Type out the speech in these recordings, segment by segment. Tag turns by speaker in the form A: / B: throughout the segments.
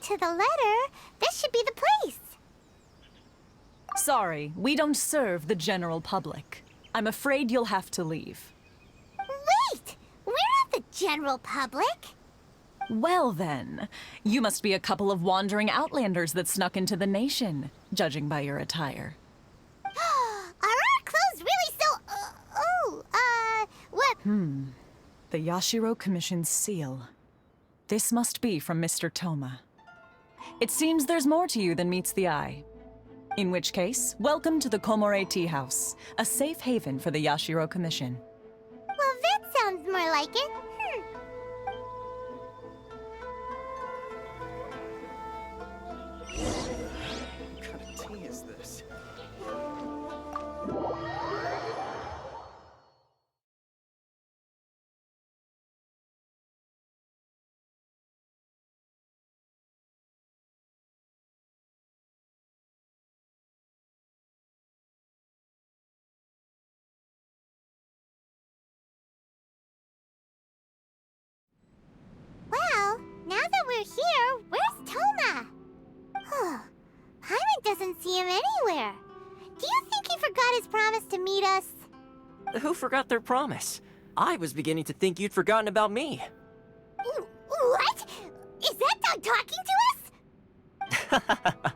A: To the letter, this should be the place.
B: Sorry, we don't serve the general public. I'm afraid you'll have to leave.
A: Wait! We're not the general public.
B: Well then, you must be a couple of wandering outlanders that snuck into the nation, judging by your attire.
A: Are our clothes really so... what...
B: The Yashiro Commission's seal. This must be from Mr. Toma. It seems there's more to you than meets the eye. In which case, welcome to the Komore Tea House, a safe haven for the Yashiro Commission.
A: Well, that sounds more like it.
C: What kind of tea is this?
A: Well, now that we're here, where's Toma? Paimon doesn't see him anywhere. Do you think he forgot his promise to meet us?
D: Who forgot their promise? I was beginning to think you'd forgotten about me.
A: What? Is that dog talking to us?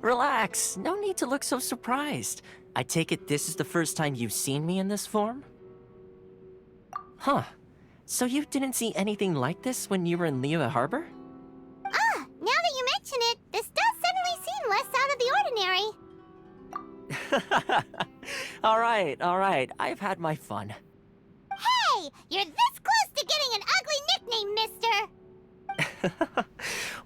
D: Relax, no need to look so surprised. I take it this is the first time you've seen me in this form? Huh. So you didn't see anything like this when you were in Liyue Harbor?
A: Now that you mention it, this does suddenly seem less out of the ordinary.
D: Alright, I've had my fun.
A: Hey! You're this close to getting an ugly nickname, mister!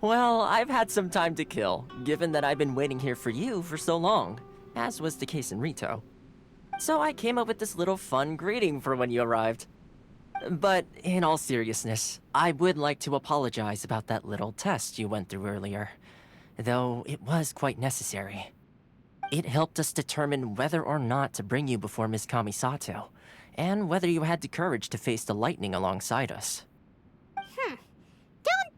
D: Well, I've had some time to kill, given that I've been waiting here for you for so long, as was the case in Rito. So I came up with this little fun greeting for when you arrived. But in all seriousness, I would like to apologize about that little test you went through earlier, though it was quite necessary. It helped us determine whether or not to bring you before Miss Kamisato, and whether you had the courage to face the lightning alongside us.
A: Don't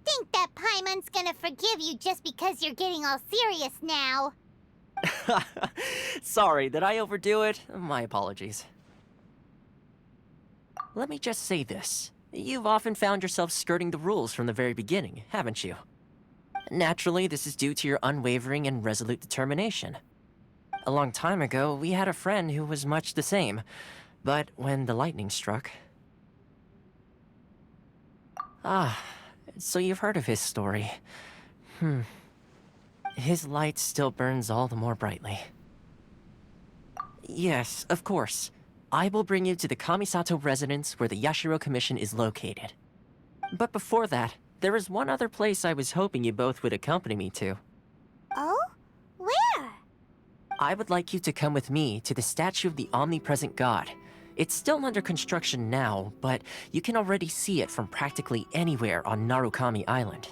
A: think that Paimon's gonna forgive you just because you're getting all serious now.
D: Sorry, did I overdo it? My apologies. Let me just say this. You've often found yourself skirting the rules from the very beginning, haven't you? Naturally, this is due to your unwavering and resolute determination. A long time ago, we had a friend who was much the same, but when the lightning struck... Ah, so you've heard of his story. His light still burns all the more brightly. Yes, of course. I will bring you to the Kamisato residence where the Yashiro Commission is located. But before that, there is one other place I was hoping you both would accompany me to.
A: Oh? Where?
D: I would like you to come with me to the statue of the omnipresent god. It's still under construction now, but you can already see it from practically anywhere on Narukami Island.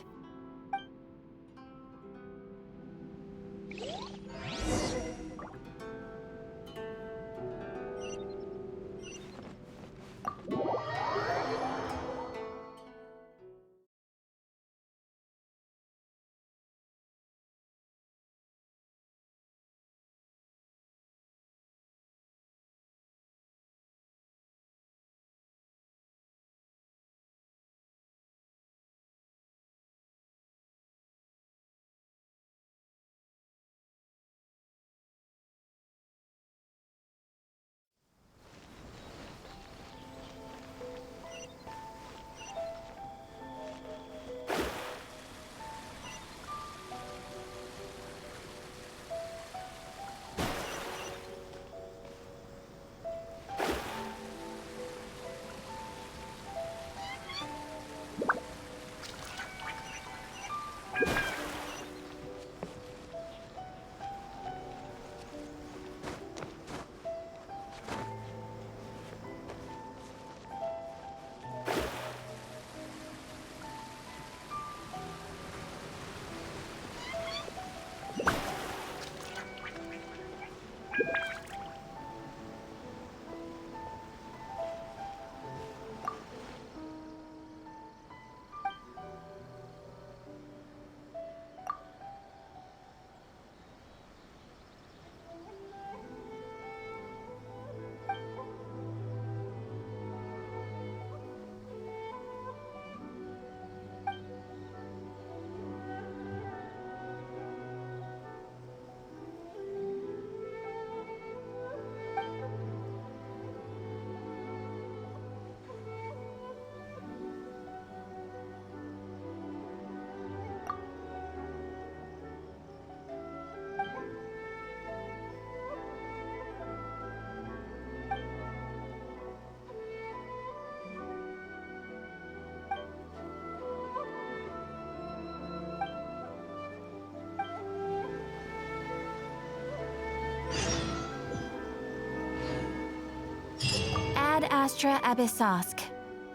E: Ad Astra Abyssosk.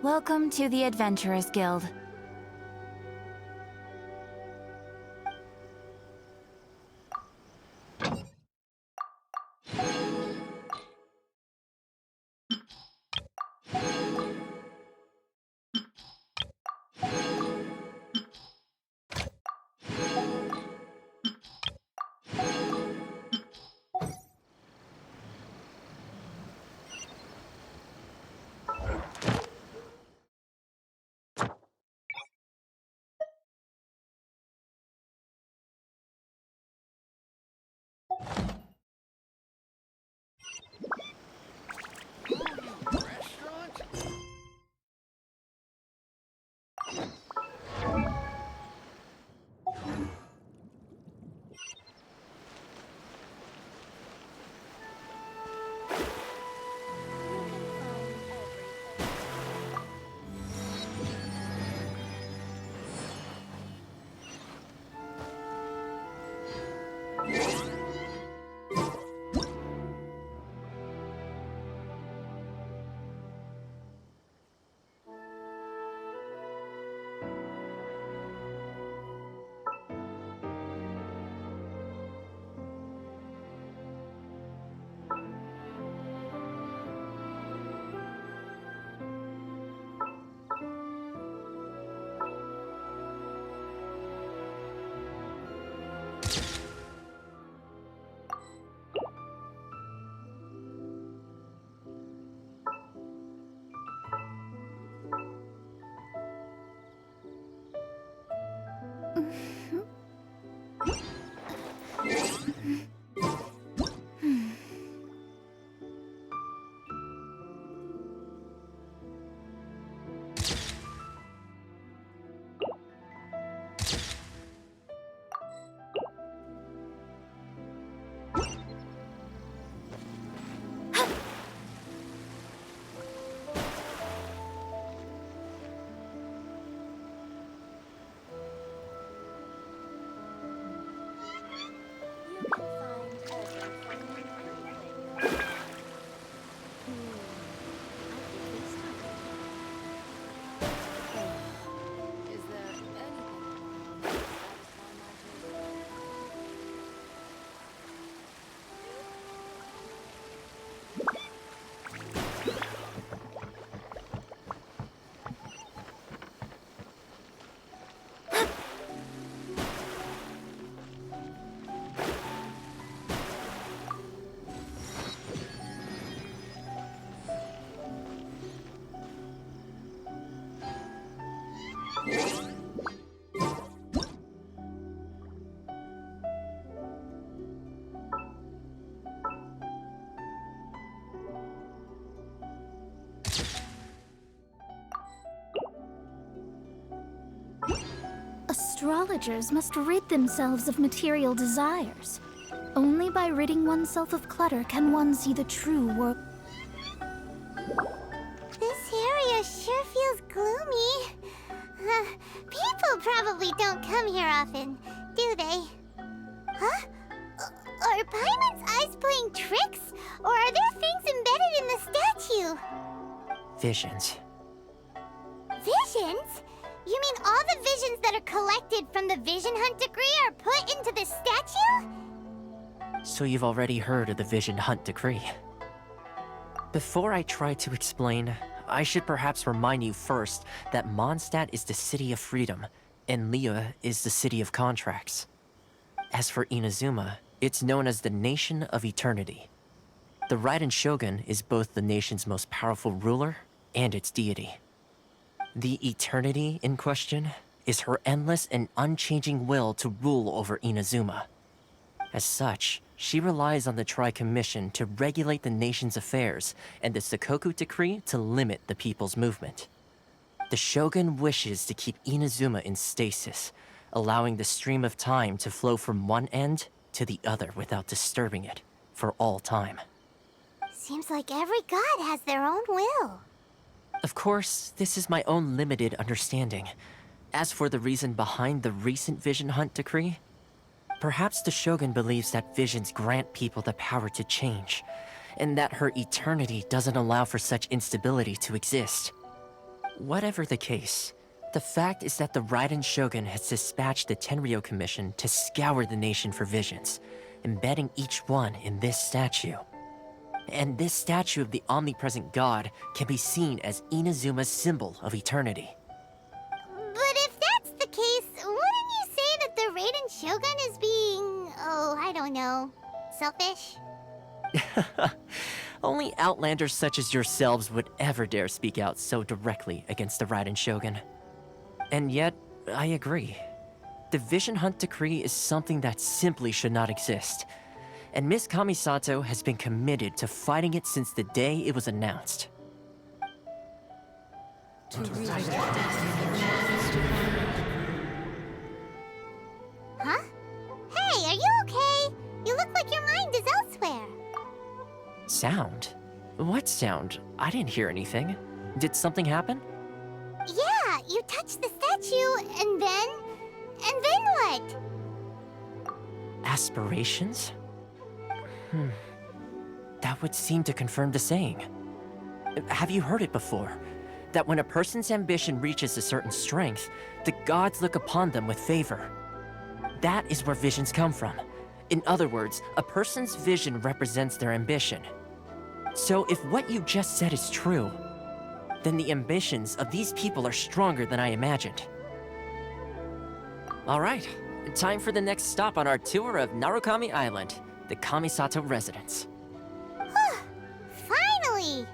E: Welcome to the Adventurers Guild.
F: Astrologers must rid themselves of material desires. Only by ridding oneself of clutter can one see the true world.
A: This area sure feels gloomy. People probably don't come here often, do they? Huh? Are Paimon's eyes playing tricks? Or are there things embedded in the statue?
D: Visions.
A: Visions? You mean all the visions that are collected from the Vision Hunt decree are put into this statue?
D: So you've already heard of the Vision Hunt decree. Before I try to explain, I should perhaps remind you first that Mondstadt is the city of freedom, and Liyue is the city of contracts. As for Inazuma, it's known as the Nation of Eternity. The Raiden Shogun is both the nation's most powerful ruler and its deity. The Eternity in question is her endless and unchanging will to rule over Inazuma. As such, she relies on the Tri-Commission to regulate the nation's affairs and the Sakoku Decree to limit the people's movement. The Shogun wishes to keep Inazuma in stasis, allowing the stream of time to flow from one end to the other without disturbing it for all time.
A: Seems like every god has their own will.
D: Of course, this is my own limited understanding. As for the reason behind the recent Vision Hunt decree, perhaps the Shogun believes that visions grant people the power to change, and that her eternity doesn't allow for such instability to exist. Whatever the case, the fact is that the Raiden Shogun has dispatched the Tenryou Commission to scour the nation for visions, embedding each one in this statue. And this statue of the omnipresent god can be seen as Inazuma's symbol of eternity.
A: But if that's the case, wouldn't you say that the Raiden Shogun is being, I don't know, selfish?
D: Only outlanders such as yourselves would ever dare speak out so directly against the Raiden Shogun. And yet, I agree. The Vision Hunt decree is something that simply should not exist. And Miss Kamisato has been committed to fighting it since the day it was announced.
A: Huh? Hey, are you okay? You look like your mind is elsewhere.
D: Sound? What sound? I didn't hear anything. Did something happen?
A: Yeah, you touched the statue, and then what?
D: Aspirations? That would seem to confirm the saying. Have you heard it before? That when a person's ambition reaches a certain strength, the gods look upon them with favor. That is where visions come from. In other words, a person's vision represents their ambition. So if what you just said is true, then the ambitions of these people are stronger than I imagined. All right, time for the next stop on our tour of Narukami Island, the Kamisato residence.
A: Finally!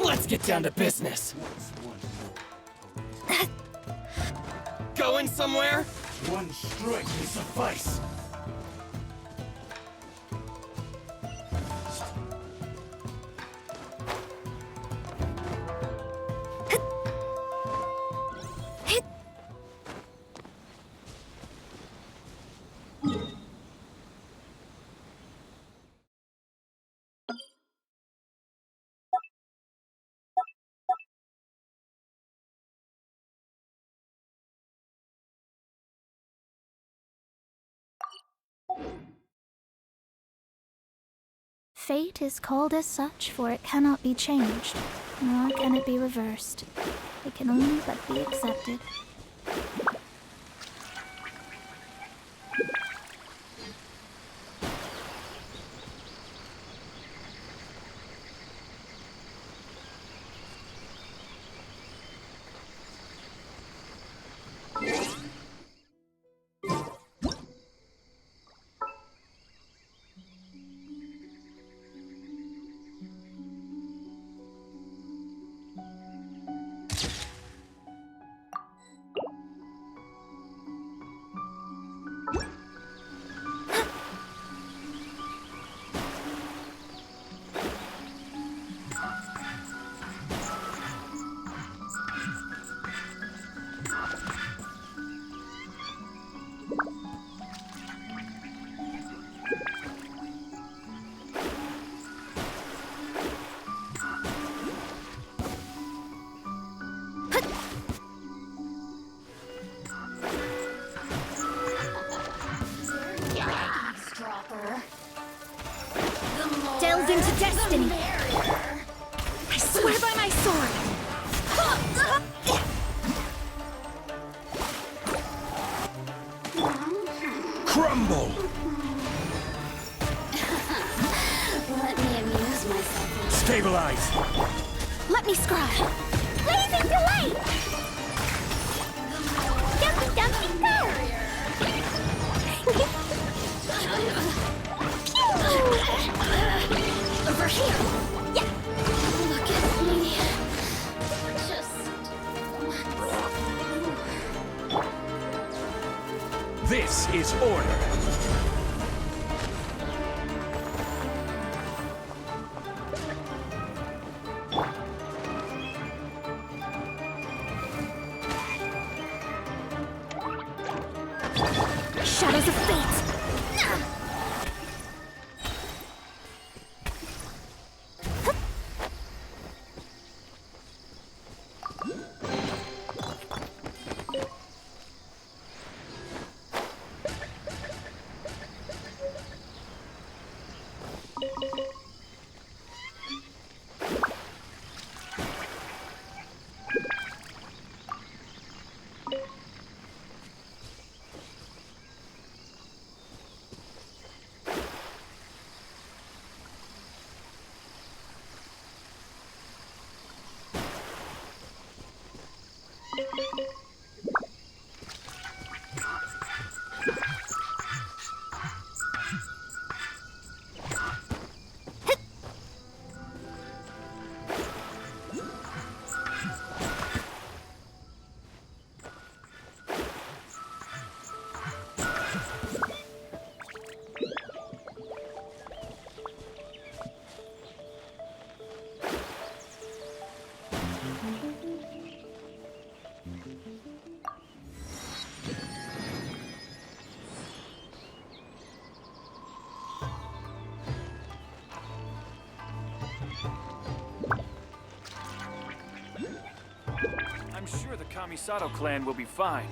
C: Let's get down to business. Going somewhere?
G: One strike will suffice.
F: Fate is called as such, for it cannot be changed, nor can it be reversed. It can only but be accepted. Delve into destiny! I swear by my sword!
G: Crumble!
A: Let me amuse myself.
G: Stabilize!
F: Let me scry!
A: Blazing delight! Dumpy dumpy go!
F: Over here!
A: Yeah!
F: Look at me.
G: This is order!
F: Shadows of Fate!
G: I'm sure the Kamisato clan will be fine.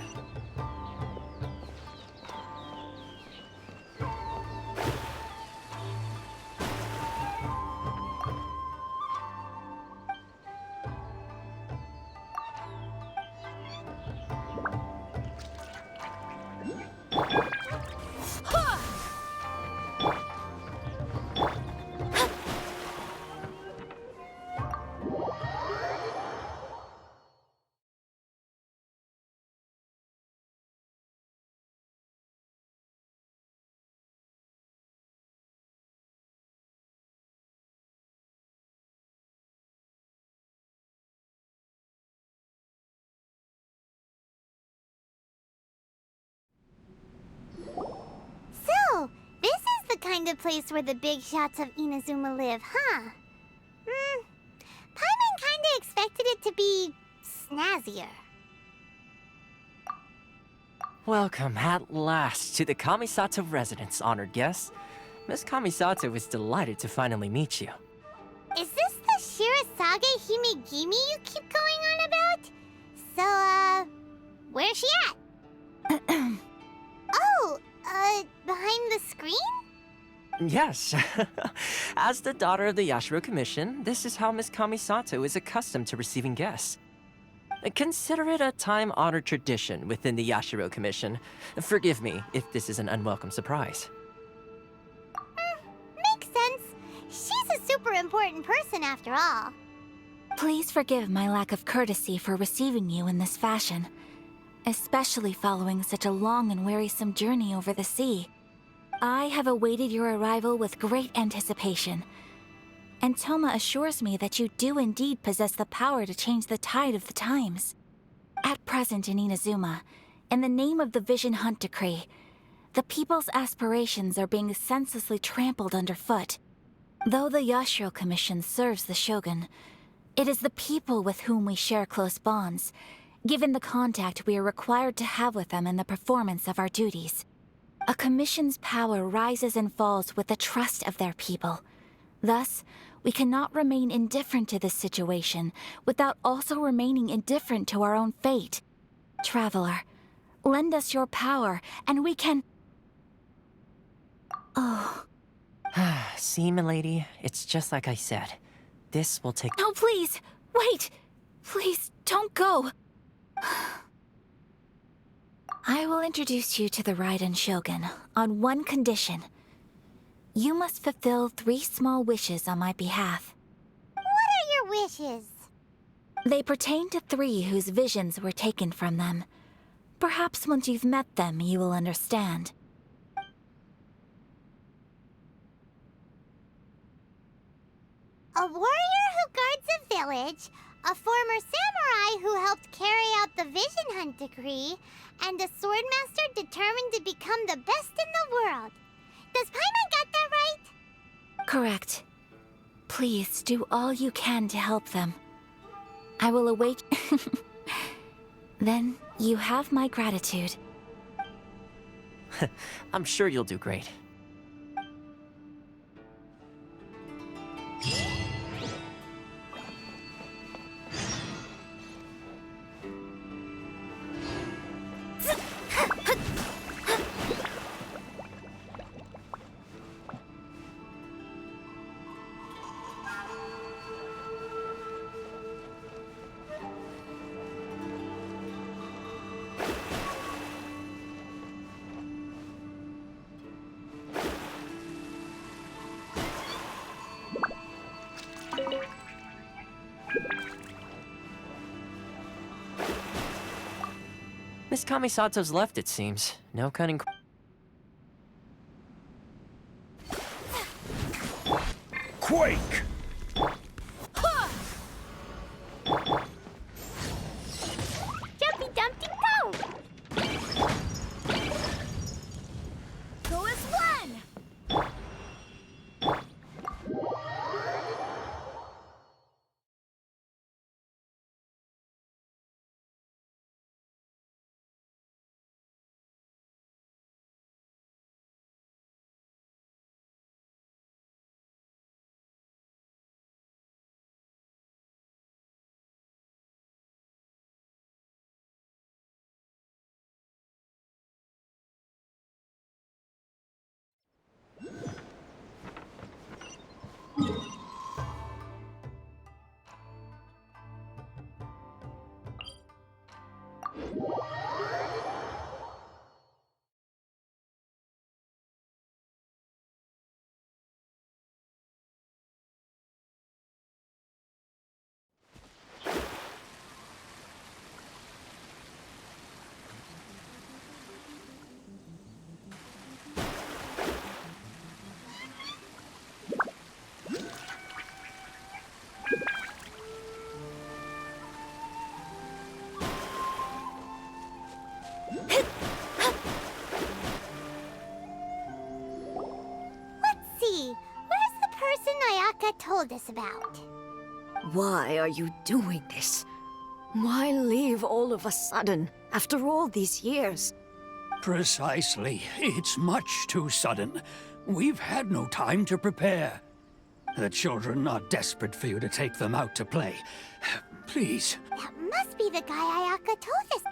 A: So, this is the kind of place where the big shots of Inazuma live, huh? Paimon kinda expected it to be snazzier.
D: Welcome at last to the Kamisato residence, honored guest. Miss Kamisato is delighted to finally meet you.
A: Is this the Shirasage Himegimi you keep going on about? So, where's she at? Oh, behind the screen?
D: Yes. As the daughter of the Yashiro Commission, this is how Miss Kamisato is accustomed to receiving guests. Consider it a time-honored tradition within the Yashiro Commission. Forgive me if this is an unwelcome surprise.
A: Makes sense. She's a super important person after all.
E: Please forgive my lack of courtesy for receiving you in this fashion, especially following such a long and wearisome journey over the sea. I have awaited your arrival with great anticipation, and Toma assures me that you do indeed possess the power to change the tide of the times. At present in Inazuma, in the name of the Vision Hunt Decree, the people's aspirations are being senselessly trampled underfoot. Though the Yashiro Commission serves the Shogun, it is the people with whom we share close bonds, given the contact we are required to have with them in the performance of our duties. A commission's power rises and falls with the trust of their people. Thus, we cannot remain indifferent to this situation without also remaining indifferent to our own fate. Traveler, lend us your power, and we can... Oh.
D: See, milady, it's just like I said. This will take...
E: No, please! Wait! Please, don't go! I will introduce you to the Raiden Shogun on one condition. You must fulfill 3 small wishes on my behalf.
A: What are your wishes?
E: They pertain to 3 whose visions were taken from them. Perhaps once you've met them, you will understand.
A: A warrior who guards a village, a former samurai who helped carry out the Vision Hunt Decree, and a swordmaster determined to become the best in the world. Does Paimon got that right?
E: Correct. Please do all you can to help them. I will await... Then you have my gratitude.
D: I'm sure you'll do great. Miss Kamisato's left, it seems. No cutting.
G: Quake!
A: Jumpy Dumpty go!
F: Go as one!
A: Let's see. Where's the person Ayaka told us about?
H: Why are you doing this? Why leave all of a sudden, after all these years?
I: Precisely. It's much too sudden. We've had no time to prepare. The children are desperate for you to take them out to play. Please.
A: That must be the guy Ayaka told us.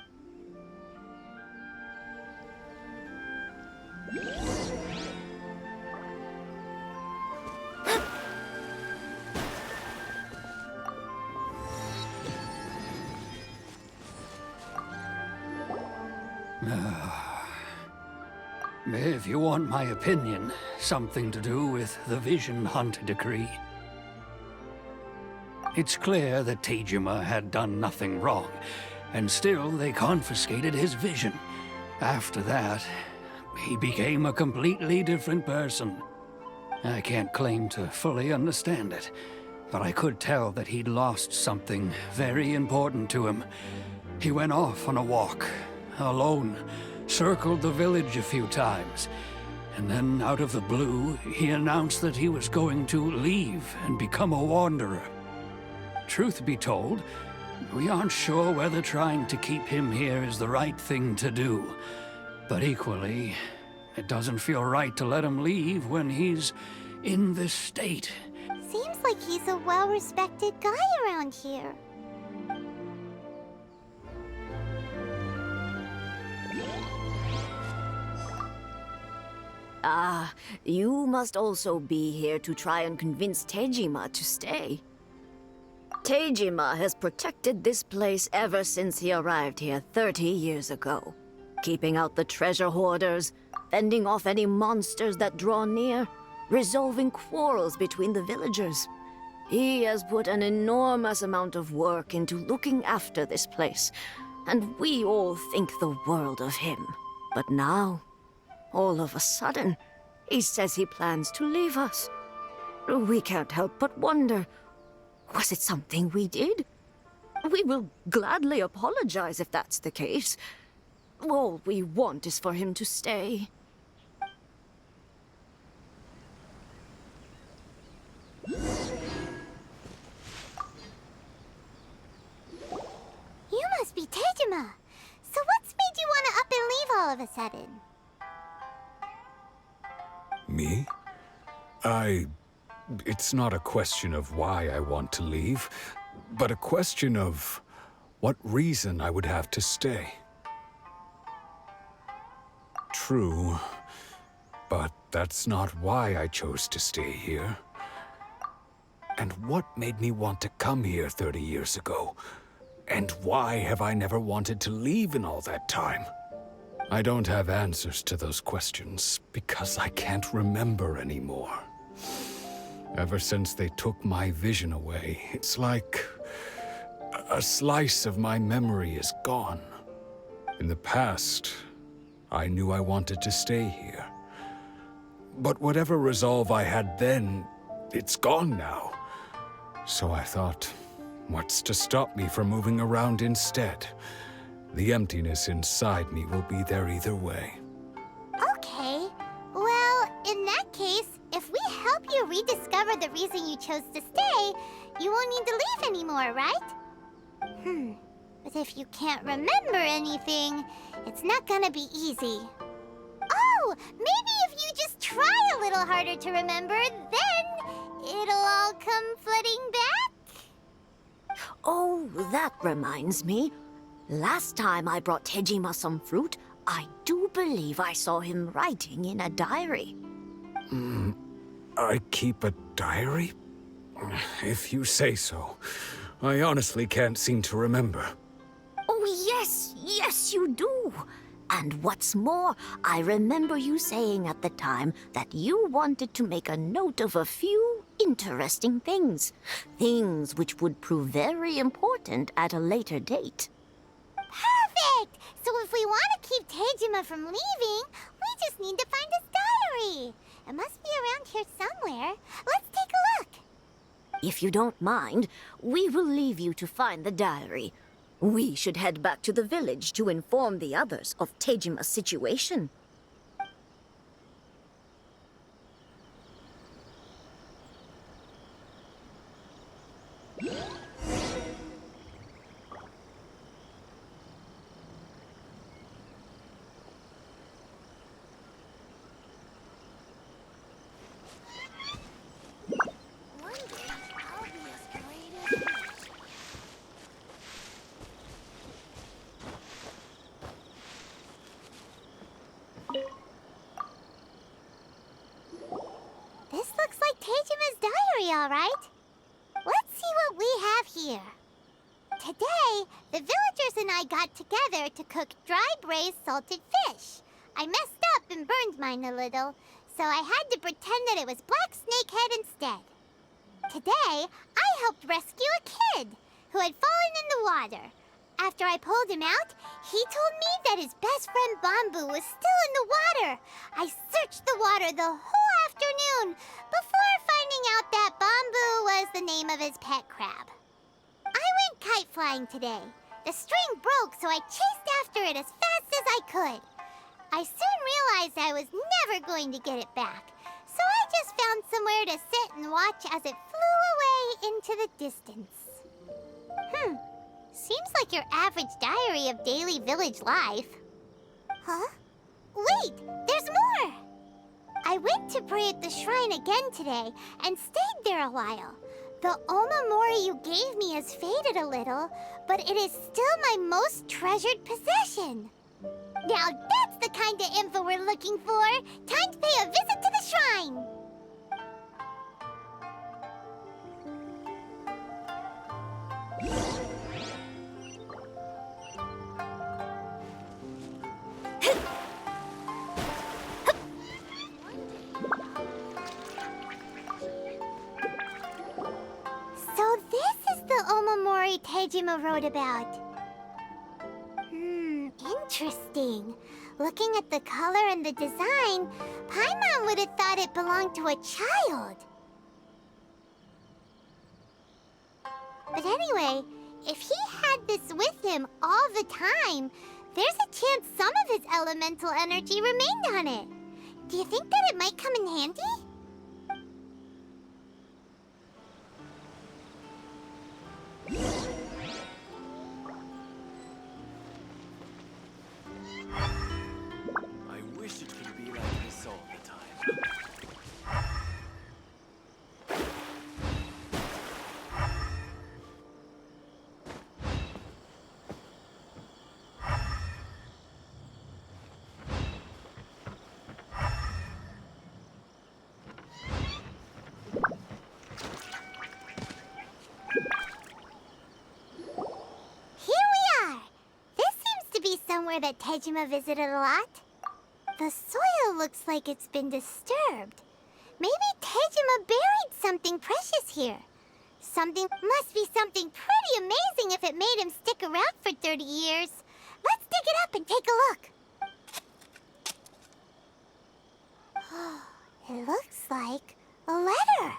I: If you want my opinion, something to do with the Vision Hunt decree. It's clear that Tejima had done nothing wrong, and still they confiscated his vision. After that, he became a completely different person. I can't claim to fully understand it, but I could tell that he'd lost something very important to him. He went off on a walk, alone, circled the village a few times, and then out of the blue, he announced that he was going to leave and become a wanderer. Truth be told, we aren't sure whether trying to keep him here is the right thing to do. But equally, it doesn't feel right to let him leave when he's in this state.
A: Seems like he's a well-respected guy around here.
H: Ah, you must also be here to try and convince Tejima to stay. Tejima has protected this place ever since he arrived here 30 years ago. Keeping out the treasure hoarders, fending off any monsters that draw near, resolving quarrels between the villagers. He has put an enormous amount of work into looking after this place, and we all think the world of him. But now, all of a sudden, he says he plans to leave us. We can't help but wonder, was it something we did? We will gladly apologize if that's the case. All we want is for him to stay.
A: You must be Tejima. So what's made you want to up and leave all of a sudden?
J: Me? It's not a question of why I want to leave, but a question of what reason I would have to stay. True, but that's not why I chose to stay here. And what made me want to come here 30 years ago? And why have I never wanted to leave in all that time? I don't have answers to those questions because I can't remember anymore. Ever since they took my vision away, it's like a slice of my memory is gone. In the past, I knew I wanted to stay here. But whatever resolve I had then, it's gone now. So I thought, what's to stop me from moving around instead? The emptiness inside me will be there either way.
A: Okay. Well, in that case, if we help you rediscover the reason you chose to stay, you won't need to leave anymore, right? But if you can't remember anything, it's not gonna be easy. Oh, maybe if you just try a little harder to remember, then it'll all come flooding back?
H: Oh, that reminds me. Last time I brought Tejima some fruit, I do believe I saw him writing in a diary.
J: I keep a diary? If you say so. I honestly can't seem to remember.
H: Oh, yes, you do. And what's more, I remember you saying at the time that you wanted to make a note of a few interesting things. Things which would prove very important at a later date.
A: Perfect! So if we want to keep Tejima from leaving, we just need to find his diary. It must be around here somewhere. Let's take a look.
H: If you don't mind, we will leave you to find the diary. We should head back to the village to inform the others of Tejima's situation.
A: This looks like Tejima's diary, all right. Let's see what we have here. Today, the villagers and I got together to cook dry braised salted fish. I messed up and burned mine a little, so I had to pretend that it was black snakehead instead. Today, I helped rescue a kid who had fallen in the water. After I pulled him out, he told me that his best friend Bamboo was still in the water. I searched the water the whole afternoon before finding out that Bamboo was the name of his pet crab. I went kite flying today. The string broke, so I chased after it as fast as I could. I soon realized I was never going to get it back, so I just found somewhere to sit and watch as it flew away into the distance. Seems like your average diary of daily village life. Huh? Wait, there's more! I went to pray at the shrine again today and stayed there a while. The Omamori you gave me has faded a little, but it is still my most treasured possession. Now that's the kind of info we're looking for. Time to pay a visit to the shrine. So this is the Omamori Tejima wrote about. Interesting. Looking at the color and the design, Paimon would have thought it belonged to a child. But anyway, if he had this with him all the time, there's a chance some of his elemental energy remained on it. Do you think that it might come in handy?
C: I wish it could be like this all the time.
A: somewhere that Tejima visited a lot? The soil looks like it's been disturbed. Maybe Tejima buried something precious here. Must be something pretty amazing if it made him stick around for 30 years. Let's dig it up and take a look. It looks like a letter.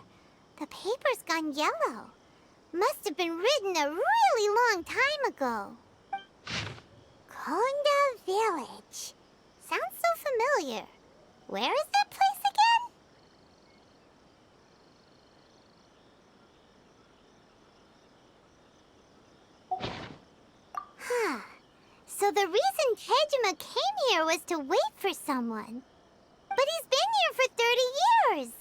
A: The paper's gone yellow. Must have been written a really long time ago. Konda Village. Sounds so familiar. Where is that place again? Huh. So the reason Tejima came here was to wait for someone. But he's been here for 30 years.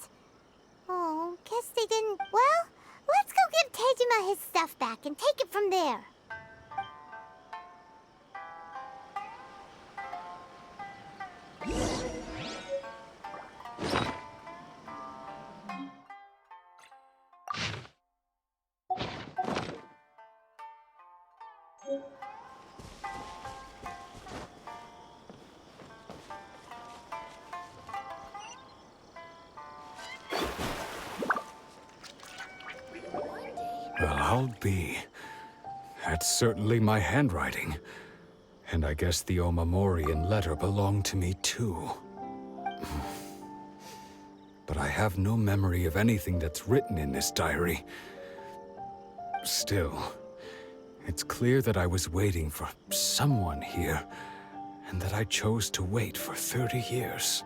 A: Oh, guess they didn't... Well, let's go give Tejima his stuff back and take it from there.
J: Well, I'll be. That's certainly my handwriting. And I guess the Omamorian letter belonged to me too. But I have no memory of anything that's written in this diary. Still, it's clear that I was waiting for someone here, and that I chose to wait for 30 years.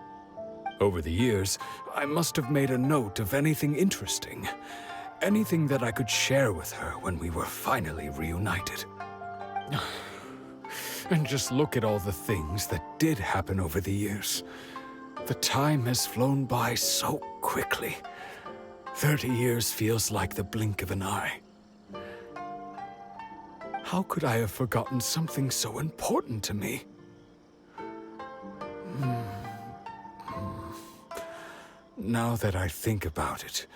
J: Over the years, I must have made a note of anything interesting. Anything that I could share with her when we were finally reunited. And just look at all the things that did happen over the years. The time has flown by so quickly. 30 years feels like the blink of an eye. How could I have forgotten something so important to me? Now that I think about it,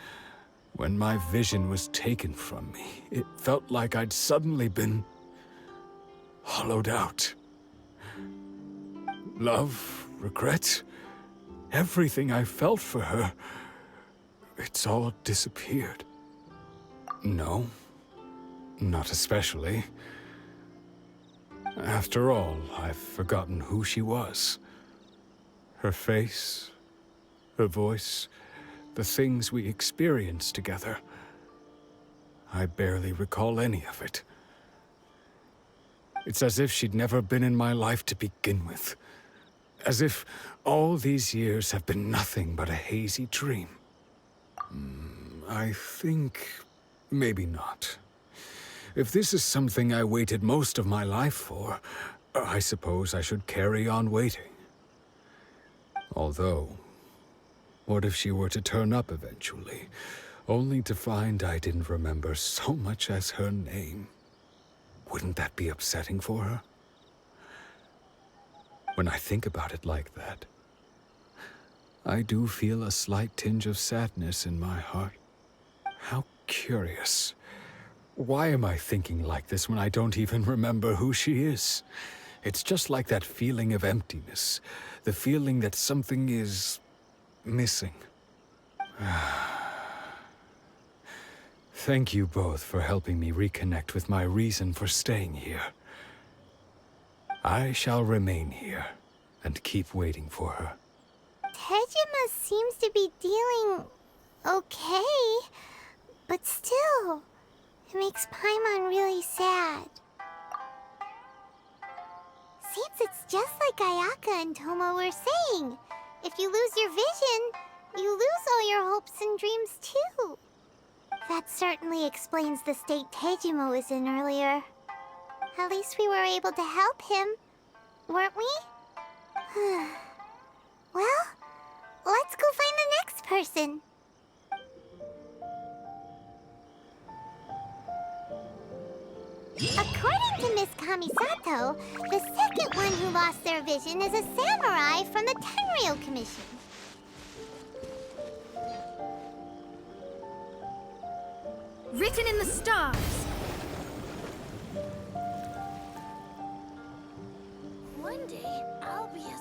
J: when my vision was taken from me, it felt like I'd suddenly been hollowed out. Love, regret, everything I felt for her, it's all disappeared. No, not especially. After all, I've forgotten who she was. Her face, her voice, the things we experienced together. I barely recall any of it. It's as if she'd never been in my life to begin with. As if all these years have been nothing but a hazy dream. I think maybe not. If this is something I waited most of my life for, I suppose I should carry on waiting. Although, what if she were to turn up eventually, only to find I didn't remember so much as her name? Wouldn't that be upsetting for her? When I think about it like that, I do feel a slight tinge of sadness in my heart. How curious. Why am I thinking like this when I don't even remember who she is? It's just like that feeling of emptiness, the feeling that something is missing. Thank you both for helping me reconnect with my reason for staying here. I shall remain here and keep waiting for her.
A: Tejima seems to be dealing okay, but still, it makes Paimon really sad. Seems it's just like Ayaka and Toma were saying. If you lose your vision, you lose all your hopes and dreams too. That certainly explains the state Tejima was in earlier. At least we were able to help him, weren't we? Well, let's go find the next person. According to Miss Kamisato, the second one who lost their vision is a samurai from the Tenryou Commission.
F: Written in the stars.
A: Someday, I'll be as